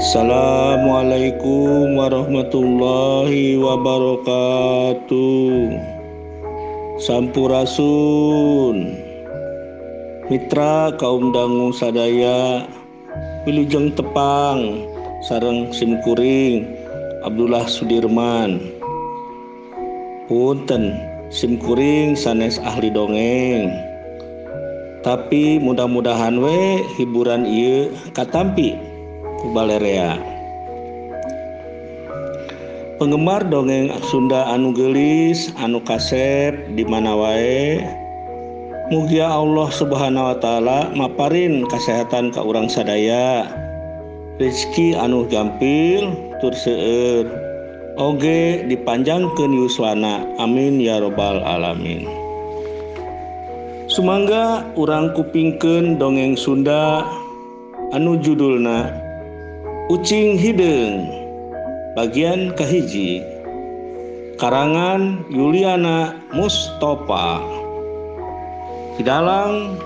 Assalamualaikum warahmatullahi wabarakatuh. Sampurasun mitra kaum dangu sadaya Wilujeng Tepang sareng simkuring Abdullah Sudirman. Punten simkuring sanes ahli dongeng, tapi mudah-mudahan we hiburan ieu katampi ku Balerea. Penggemar dongeng Sunda anu geulis, anu kasep di mana wae, mugia Allah Subhanahu wa taala maparin kasehatan ka urang sadaya, rezeki anu gampil tur seueur, oge dipanjangkeun yuswana, amin ya robbal alamin. Sumangga urang kupingkeun dongeng Sunda anu judulna Ucing Hideung bagian kahiji, karangan Yuliana Mustofa, hidalang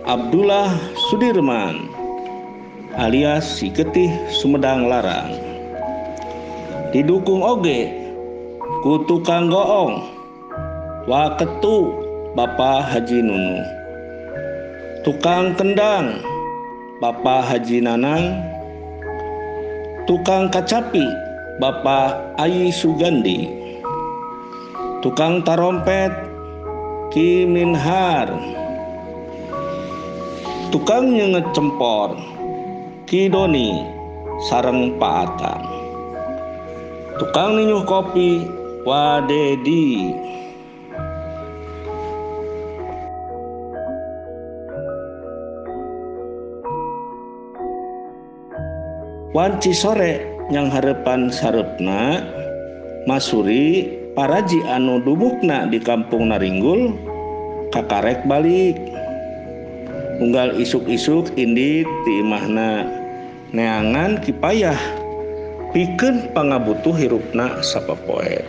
Abdullah Sudirman alias Si Getih Sumedang Larang, didukung oge ku tukang goong Waketu Bapak Haji Nunu, tukang kendang Bapak Haji Nanang, tukang kacapi Bapak Ayi Sugandi, tukang tarompet Ki Minhar, tukang nyenget cempor Ki Doni sareng Pak Atang, tukang ninyuh kopi Wadedi. Wanci sore nyang harepan sarepna Masuri paraji anu dumukna di kampung Naringgul kakarek balik, unggal isuk-isuk indit ti imahna neangan kipayah pikeun pangabutuh hirupna sapopoe.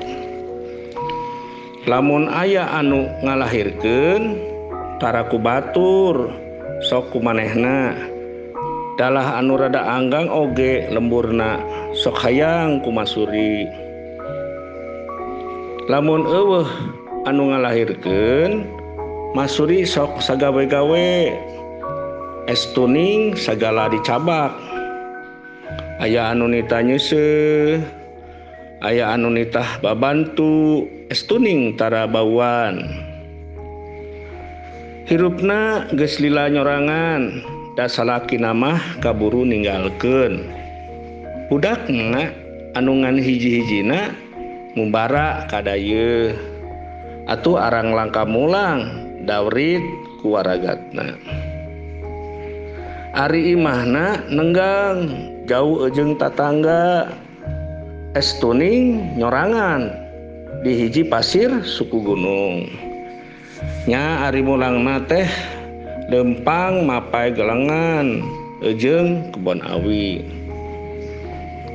Lamun aya anu ngalahirkeun tara ku batur sok kumanehna, dalah anu rada anggang oge lemburna sok hayang ku Masuri. Lamun eueuh anu ngalahirkeun, Masuri sok sagawe-gawe, estuning sagala dicabak. Aya anu nitah nyeuseuh, aya anu nitah babantu, estuning tara bauan. Hirupna geus lila nyorangan, da salaki namah kaburu ninggalkeun. Budakna anu ngan hiji-hijina mumbara kadayeuh, atuh arang langka mulang dawrit ku waragatna. Ari imahna nenggang jauh ejeng tatangga, estuning nyorangan di hiji pasir suku gunung. Nya ari mulangna teh lempang mapai gelengan ejeng kebon awi.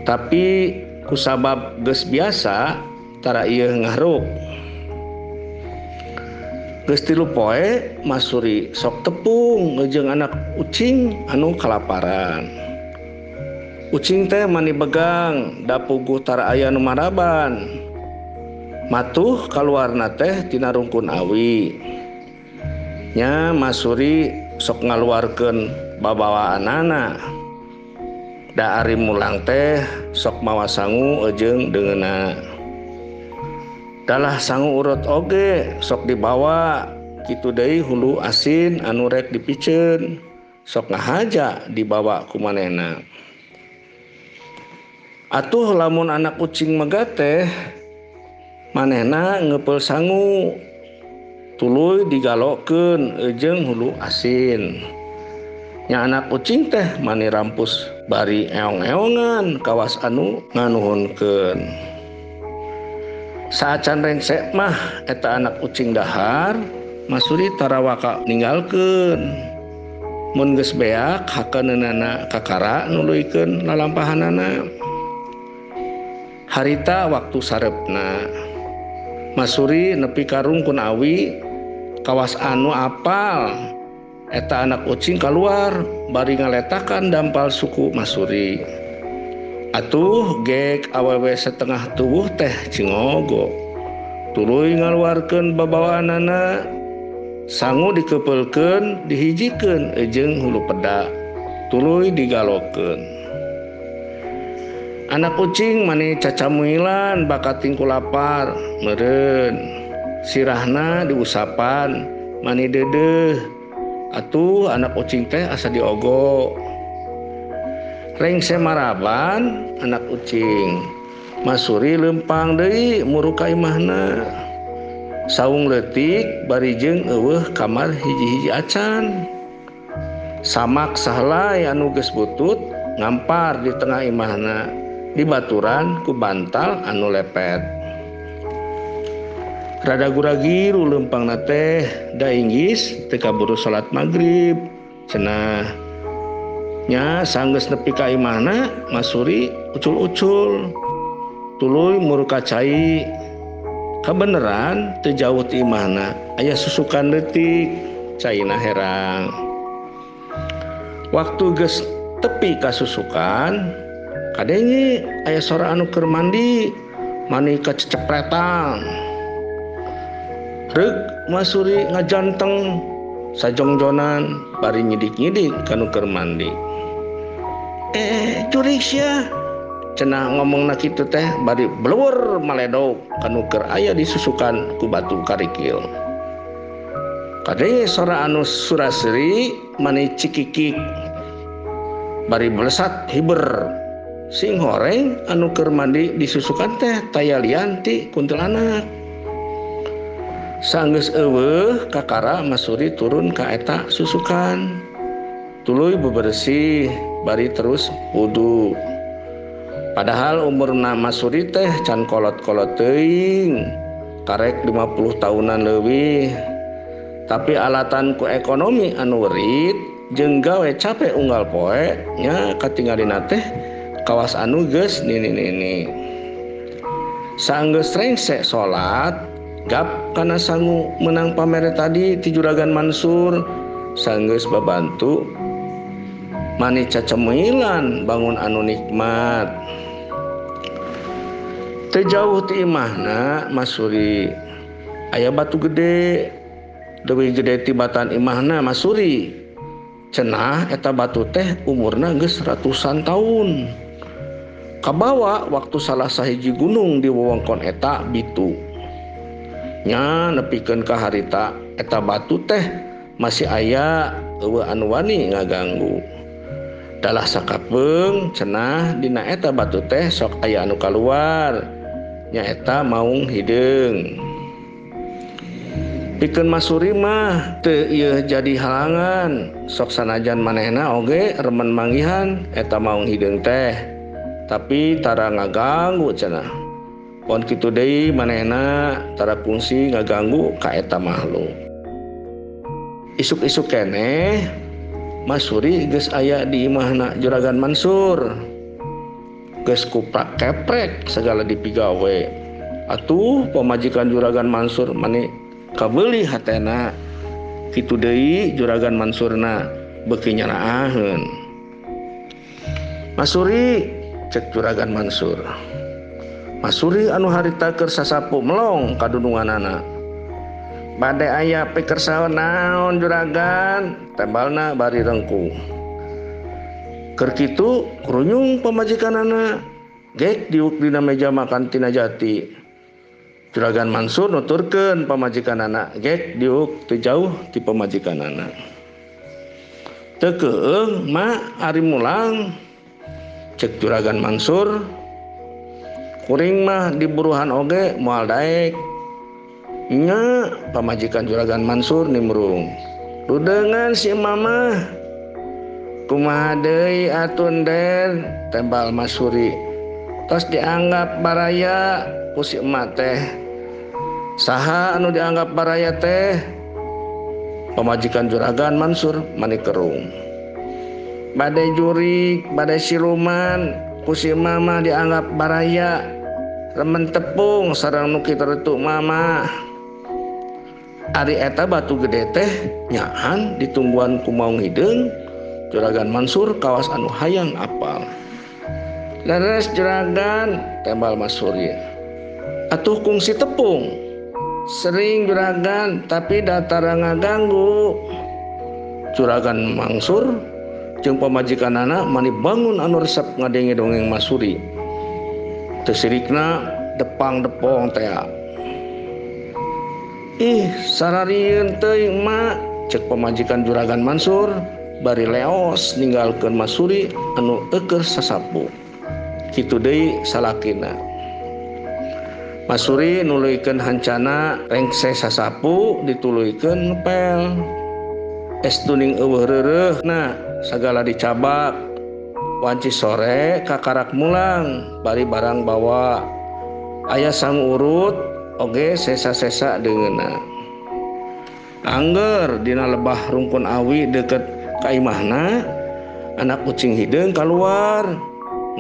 Tapi kusabab geus biasa tara ieu ngahruk. Geus 3 poe Masuri sok tepung ejeng anak ucing anu kalaparan. Ucing teh mani begang da puguh tara aya nu maraban. Matuh kaluarna teh tina rungkun awi. Nya Masuri sok ngaluarkeun babawaanana, da ari mulang teh sok mawa sangu ejeng deungeunna. Dalah sangu urut oge sok dibawa, kitu deui hulu asin anu rek dipiceun sok ngahaja dibawa ku manehna. Atuh lamun anak ucing mega teh manehna ngeupel sangu, tuluy digalokeun ejeng hulu asin. Nya anak ucing teh mani rampus bari eong-eongan kawas anu nganuhunkeun. Saacan rengsek mah eta anak ucing dahar, Masuri tara waka ninggalkeun. Mun geus beak hakeunana kakara nuluykeun lalampahanana. Harita waktu sarepna Masuri nepi ka rungkun awi kawas anu apal Eta anak ucing keluar bari ngaletakan dampal suku Masuri. Atuh gek awewe setengah tubuh teh cingogo. Tuluy ngaluarkeun babawaanana, sangu dikepeulkeun dihijikeun ejeng hulu peda. Tuluy digalokeun. Anak ucing mani cacamuilan bakat tingku lapar meureun. Sirahna diusapan mani deudeuh. Atuh anak ucing teh asa diogo. Rengse maraban anak ucing. Masuri lempang deui muru ka imahna. Saung leutik bari jeung eueuh kamar hiji-hiji acan. Samak sahelai anu geus butut ngampar di tengah imahna, dibaturan ku bantal anu lepet. Rada guragiru lempangna teh da inggis teu kaburu salat magrib cenah. Nya sanggeus nepi ka imahna Masuri ucul-ucul. Tuluy muru ka cai. Kabeneran teu jauh ti imahna aya susukan leutik, caina herang. Waktu geus tepi ka susukan, kadenge aya sora anu keur mandi, mani kacecepretan. Reug Masuri ngajanteng sajongjonan bari nyidik-nyidik kanu keur mandi. Curik sia, cenah ngomongna kitu teh bari bleweur maledog kanu keur aya disusukan ku batu karikil. Kadenge sora anu suraseri mani cikikik bari melesat hiber. Sing horeng anu keur mandi disusukan teh taya lian ti kuntilanak. Sanggeus eueuh kakara Masuri turun ka eta susukan. Tuluy bebersih bari terus wudu. Padahal umurna Masuri teh can kolot-kolot teuing, karek 50 tahunan leuwih. Tapi alatan ku ekonomi anu weurit jeung gawe capek unggal poe nya katinggalina teh kawas anu geus nini-nini. Saenggeus rengse salat, gap kana sangu menang pamere tadi ti Juragan Mansur, saenggeus babantu mani cacemilan bangun anu nikmat. Teu jauh ti imahna Masuri aya batu gede, leuwih gede ti batan imahna Masuri. Cenah eta batu teh umurna geus ratusan taun. Kabawa waktu salah sahiji gunung di wewengkon eta bitu. Nya nepikeun ka harita eta batu teh masih aya eueuh anu wani ngaganggu. Dalah sakapeung cenah dina eta batu teh sok aya anu kaluar, nyaeta maung hideung. Pikeun Masuri mah teu ieu jadi halangan, sok sanajan manehna oge remen manggihan eta maung hideung teh, tapi tara ngaganggu cenah. Pon kitu deui manehna tara kungsi ngaganggu ka eta makhluk. Isuk-isuk keneh Masuri geus aya di imahna Juragan Mansur. Geus kuprak keprek segala dipigawe. Atuh pamajikan Juragan Mansur mani kabeuli hatena. Kitu deui Juragan Mansurna beuki nyaraaheun. Masuri, cek Juragan Mansur. Masuri anu harita keur sasapu melong kadununganana. Bade aya piker saon naon Juragan, tembalna bari rengku. Keur kitu krunyung pamajikanana gek diuk dina meja makan tina jati. Juragan Mansur nuturkeun pamajikanana gek diuk teu jauh ti pamajikanana. Teu keueung mak ari mulang, cek Juragan Mansur. Kuring mah diburuhan oge moal daek. Nya pamajikan Juragan Mansur nimrung. Dudengan si mama. Kumaha deui atun Den, tembal Masuri. Tos dianggap baraya ku si emak teh. Saha anu dianggap baraya teh? Pamajikan Juragan Mansur mani kerung. Bade jurik, bade siluman, ku si mama dianggap baraya. Remen tepung sareng nu kitu retuk mama. Ari eta batu gede teh nyaan ditungguan ku Maung Hideung Juragan Mansur kawas anu hayang apal. Leres juragan, tembal Mas Suri. Atuh kungsi tepung. Sering juragan tapi datara ngaganggu. Juragan Mansur jeung pamajikanana mani bangun anu resep ngadenge dongeng Mas Suri. Teu sirikna depang-depong teh. Ih, sararieun teuing mak, cek pamajikan Juragan Mansur bari leos ninggalkeun Mas Suri anu eukeur sasapu. Kitu deui salakina. Mas Suri nuluykeun hancana rengse sasapu dituluykeun ngepel. Estuning eueuh reureuhna sagala dicabak. Wanci sore kakarak mulang bari barang bawa. Aya sang urut oge sesa-sesa deungeunna. Angger dina lebah rungkun awi deket ka imahna, anak Ucing Hideung kaluar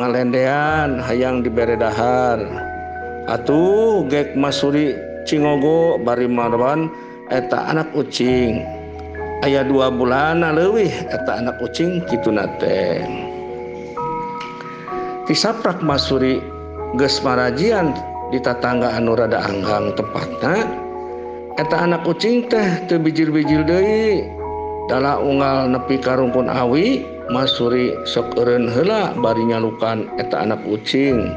ngalendean hayang dibere dahar. Atuh gek Mas Suri cingogo bari marwan eta anak ucing. Aya 2 bulanna leuwih eta anak ucing kituna teh. Tisaprak Mas Suri geus marajian di tatangga anu rada anggang tempatna, eta anak ucing teh teu bijil-bijil deui. Dala unggal nepi ka rungkun awi, Mas Suri sok eureun heula bari nyalukan eta anak ucing.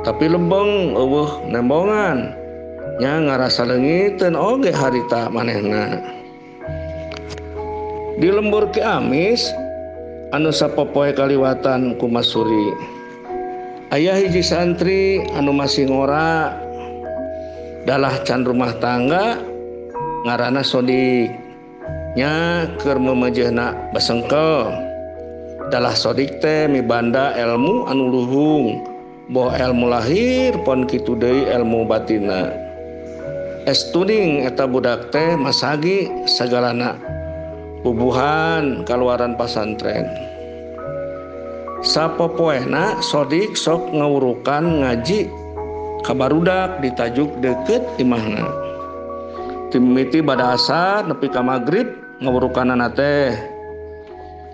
Tapi lembeng eueuh nembongan, nya ngarasa leungiteun oge harita manehna. Di lembur Ki Amis anu sapopoe kaliwatan ku Mas Suri. Aya hiji santri anu masih ngora dalah can rumah tangga ngaranna Sodik. Nya keur memejehna basengkel. Dalah Sodik teh mibanda ilmu anu luhung, boh ilmu lahir pon kitu deui ilmu batinna. Estuning eta budak teh masagi sagalana bubuhan kaluaran pasantren. Sapopoena Sodik sok ngawurukan ngaji ka barudak di tajuk deukeut imahna. Timiti bada asar nepi ka magrib ngawurukanana teh.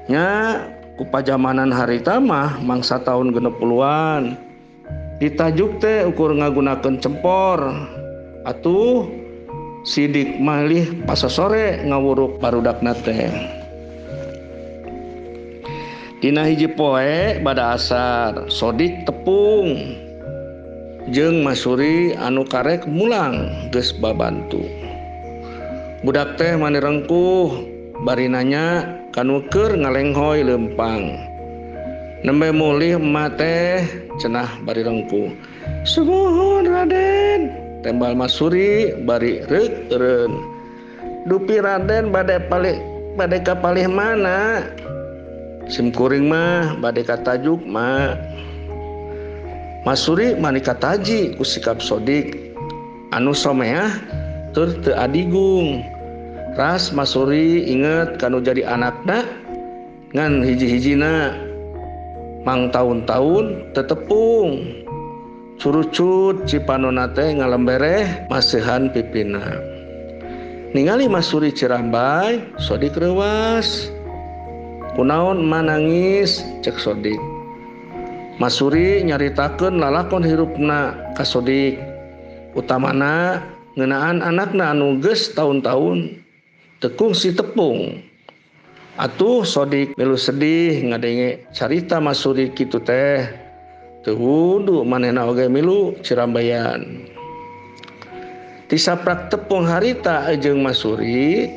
Nya ku pajamanan harita mah mangsa taun 60-an. Di tajuk teh ukur ngagunakeun cempor. Atuh sidik malih pasasore ngawuruk barudakna teh. Dina hiji poe bada asar Sodik tepung jeung Mas Suri anu karek mulang geus babantu. Budak teh mani rengkuh bari nanya kanu keur ngalenghoy leumpang. Nembe mulih emak teh cenah bari rengkuh. Subuhun Raden, tembal Mas Suri bari reuk eureun. Dupi Raden bade ka palih mana? Sim kuring mah bade ka tajuk mah. Mas Suri mani kataji ku sikap Sodik anu someah tur teu adigung. Ras Mas Suri inget kanu jadi anakna ngan hiji-hijina mang taun-taun tetepung. Curucut cipanonna teh ngalembereh maseuhan pipina. Ningali Mas Suri cirambay, Sodik reuwas. Kunaon manangis cek Sodik. Mas Suri nyaritakeun lalakon hirupna ka Sodik. Utamana ngeunaan anakna anu geus taun-taun teu kungsi tepung. Atuh Sodik milu sedih ngadenge carita Mas Suri kitu teh. Teu wudu manehna oge milu cirambayan. Tisaprak tepung harita jeung Mas Suri,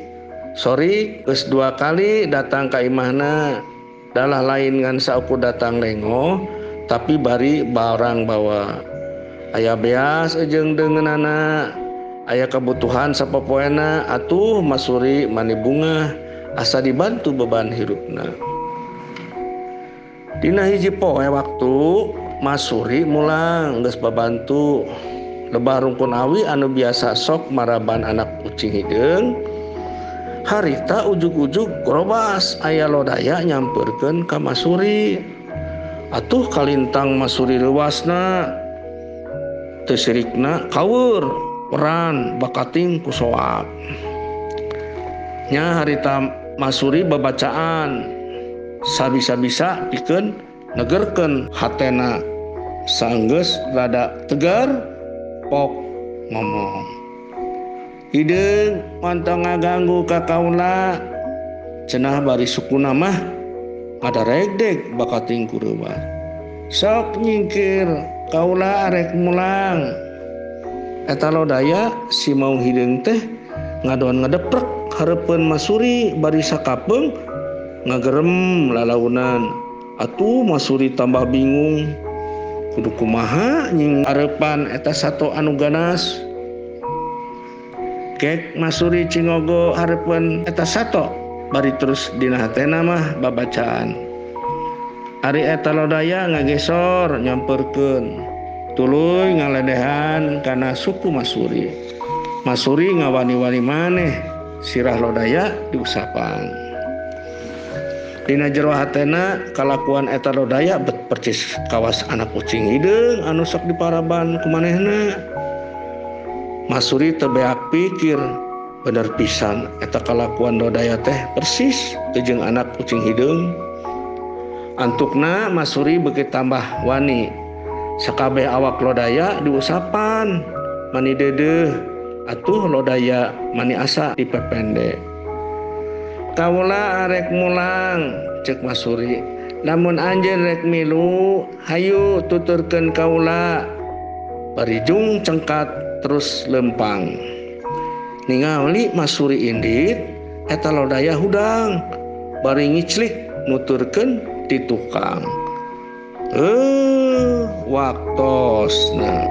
Sodik geus 2 kali datang ka imahna. Dalah lain ngan saukur datang lengo, tapi bari barang bawa. Aya beas jeung deungeunana, aya kebutuhan sapopoena, atuh Mas Suri mani bunga asa dibantu beban hirupna. Dina hiji poe waktu Mas Suri mulang geus babantu lebah rungkun awi anu biasa sok maraban anak Ucing Hideung. Harita ujug-ujug grobas aya lodaya nyampeurkeun ka Mas Suri. Atuh kalintang Mas Suri leuwasna teu sirikna kaweur peran bakating kusoak nya harita Masuri babacaan sabisa-bisa pikeun negerkeun hatena saenggeus rada tegar pok ngomong hideung mantong ngaganggu ka kaula cenah bari sukuna mah ngadaregdeg bakating kureuma sok nyingkir kaula arek mulang eta lodaya si Maung Hideung teh ngadoan ngadeprek hareupeun Masuri bari sakapeung ngagerem lalaunan atuh Masuri tambah bingung kudu kumaha nying areupan eta sato anu ganas kek Masuri cingogo hareupeun eta sato bari terus dina hatena mah babacaan ari eta lodaya ngagesor nyamperkeun tuluy ngaledehan kana suku Masuri. Masuri ngawani-wani maneh sirah lodaya diusapan. Dina jero hatena kalakuan eta lodaya bet percis kawas anak ucing hideung anu sok diparaban ku manehna. Masuri teu beak pikir bener pisan eta kalakuan lodaya teh persis teu jeung anak ucing hideung. Antukna Masuri beuki tambah wani sakabeh awak lodaya diusapan mani deudeuh atuh lodaya mani asa dipepende kaula arek mulang cek Masuri lamun anjeun rek milu hayu tuturkeun kaula bari jung cengkat terus lempang ningali Masuri indit eta lodaya hudang bari ngiclik nuturkeun ti tukang waktosna